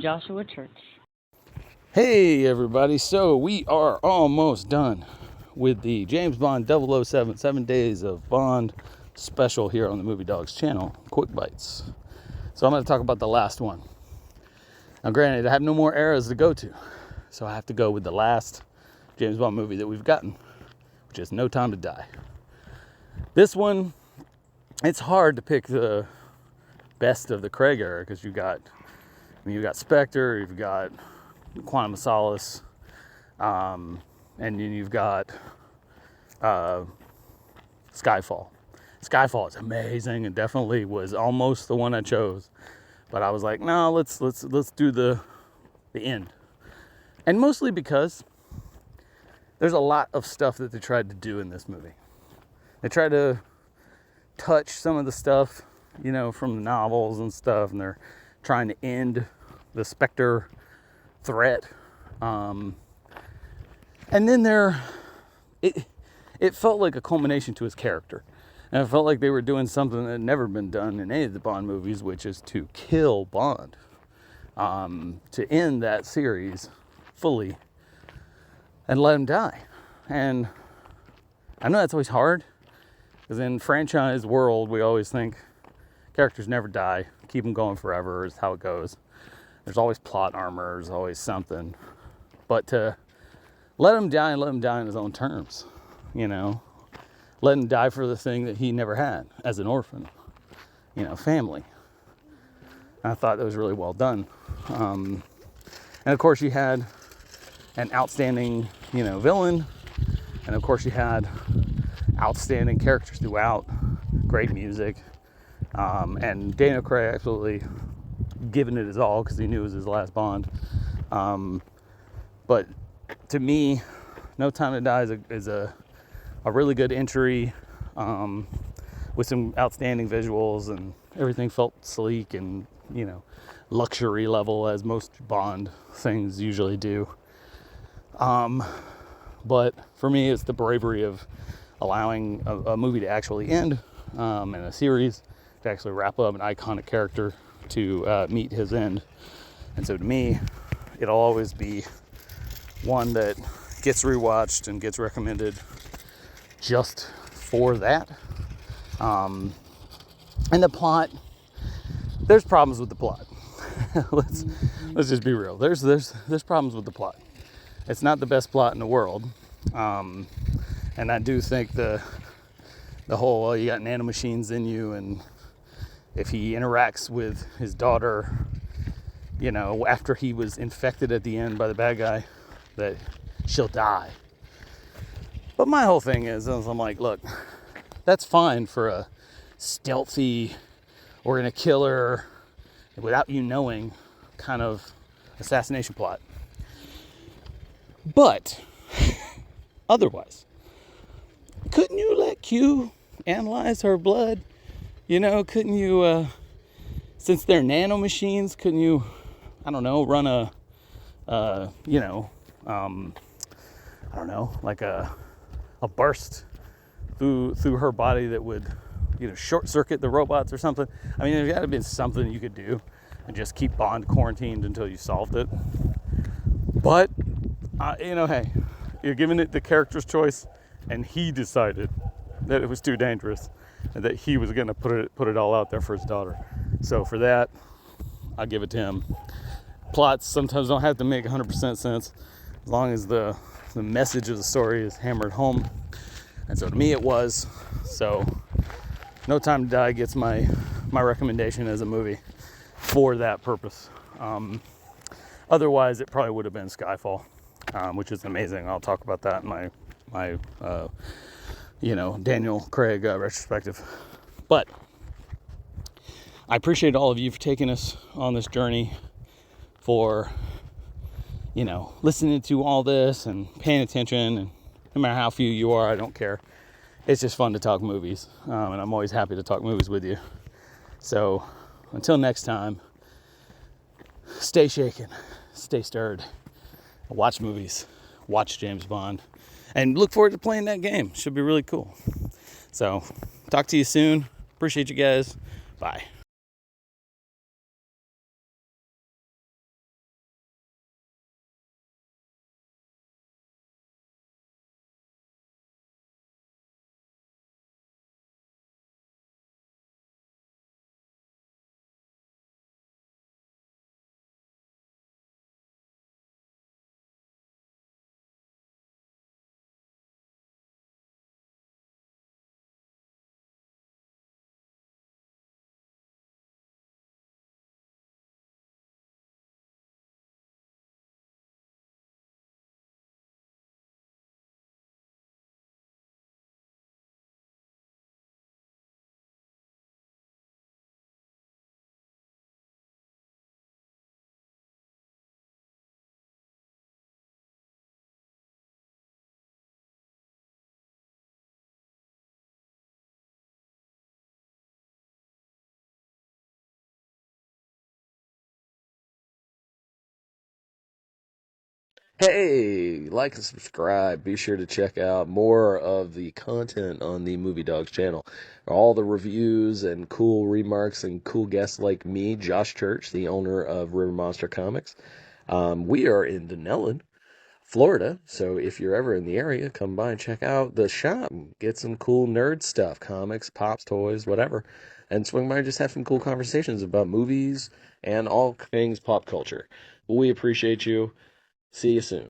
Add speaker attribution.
Speaker 1: Joshua Church.
Speaker 2: Hey everybody, so we are almost done with the James Bond 007 7 Days of Bond special here on the Movie Dogs channel, Quick Bites. So I'm going to talk about the last one. Now granted, I have no more eras to go to, so I have to go with the last James Bond movie that we've gotten, which is No Time to Die. This one, it's hard to pick the best of the Craig era because you've got Spectre, you've got Quantum of Solace, and then you've got Skyfall. Skyfall is amazing and definitely was almost the one I chose, but I was like, no, let's do the end, and mostly because there's a lot of stuff that they tried to do in this movie. They tried to touch some of the stuff, from the novels and stuff, and they're trying to end the Spectre threat, and then it felt like a culmination to his character, and it felt like they were doing something that had never been done in any of the Bond movies, which is to kill Bond, to end that series fully and let him die. And I know that's always hard, because in franchise world we always think characters never die, keep them going forever is how it goes. There's always plot armor, there's always something. But to let him die and let him die on his own terms, let him die for the thing that he never had as an orphan, family. And I thought that was really well done. And of course you had an outstanding, villain. And of course you had outstanding characters throughout, great music. And Daniel Craig absolutely giving it his all because he knew it was his last Bond. But to me, No Time to Die is a really good entry, with some outstanding visuals, and everything felt sleek and luxury level as most Bond things usually do. But for me, it's the bravery of allowing a movie to actually end, and a series to actually wrap up an iconic character to meet his end. And so to me, it'll always be one that gets rewatched and gets recommended just for that. And the plot, there's problems with the plot. let's just be real. There's problems with the plot. It's not the best plot in the world. And I do think the whole, well, you got nanomachines in you, and if he interacts with his daughter, after he was infected at the end by the bad guy, that she'll die. But my whole thing is I'm like, look, that's fine for a stealthy, we're gonna kill her without you knowing kind of assassination plot. But otherwise, couldn't you let Q analyze her blood? Couldn't you, since they're nanomachines, couldn't you, run like a burst through her body that would, short circuit the robots or something? I mean, there's got to be something you could do and just keep Bond quarantined until you solved it. But, hey, you're giving it the character's choice, and he decided that it was too dangerous and that he was going to put it all out there for his daughter. So for that, I'll give it to him. Plots sometimes don't have to make 100% sense as long as the message of the story is hammered home. And so to me it was. So No Time to Die gets my recommendation as a movie for that purpose. Otherwise, it probably would have been Skyfall, which is amazing. I'll talk about that in my Daniel Craig retrospective. But I appreciate all of you for taking us on this journey, for listening to all this and paying attention. And no matter how few you are, I don't care. It's just fun to talk movies, and I'm always happy to talk movies with you. So until next time, stay shaken, stay stirred, watch movies, watch James Bond, and look forward to playing that game. Should be really cool. So talk to you soon. Appreciate you guys. Bye.
Speaker 1: Hey, like and subscribe. Be sure to check out more of the content on the Movie Dogs channel. All the reviews and cool remarks and cool guests like me, Josh Church, the owner of River Monster Comics. We are in Dunnellon, Florida, so if you're ever in the area, come by and check out the shop. Get some cool nerd stuff, comics, pops, toys, whatever. And swing by and just have some cool conversations about movies and all things pop culture. We appreciate you. See you soon.